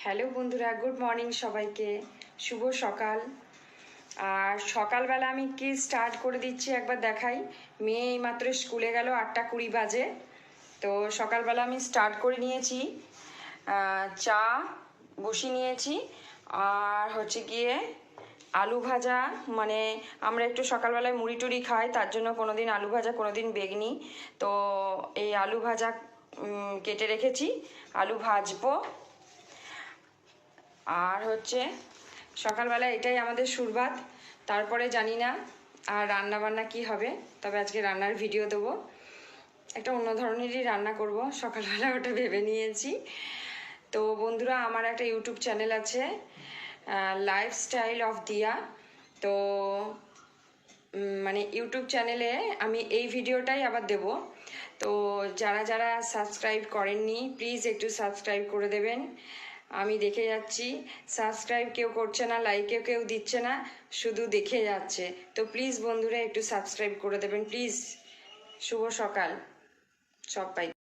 Hello বন্ধুরা, good morning সবাইকে, শুভ সকাল। আর সকালবেলা আমি কি স্টার্ট করে দিচ্ছি একবার দেখাই। মেয়ে এইমাত্র স্কুলে গেল, 8:20 বাজে। তো সকালবেলা আমি স্টার্ট করে নিয়েছি, চা বসিয়ে নিয়েছি, আর হচ্ছে গিয়ে আলু ভাজা। মানে আমরা একটু সকালবেলায় মুড়ি টুড়ি খাই, তার জন্য কোনো দিন আলু ভাজা, কোনো দিন বেগনি। তো এই আলু ভাজা কেটে রেখেছি, আলু ভাজবো। আর হচ্ছে সকালবেলা এটাই আমাদের শুরুয়াত। তারপরে জানি না আর রান্না বান্না কি হবে, তবে আজকে রান্নার ভিডিও দেবো। একটা অন্য ধরনেরই রান্না করব, সকালবেলা ওটা ভেবে নিয়েছি। তো বন্ধুরা, আমার একটা ইউটিউব চ্যানেল আছে, লাইফস্টাইল অফ দিয়া। তো মানে ইউটিউব চ্যানেলে আমি এই ভিডিওটাই আবার দেব। তো যারা যারা সাবস্ক্রাইব করেননি, প্লিজ একটু সাবস্ক্রাইব করে দেবেন। আমি দেখে যাচ্ছি সাবস্ক্রাইব কেউ করছে না, লাইকেও কেউ দিচ্ছে না, শুধু দেখে যাচ্ছে। তো প্লিজ বন্ধুরা একটু সাবস্ক্রাইব করে দেবেন প্লিজ। শুভ সকাল সবাই।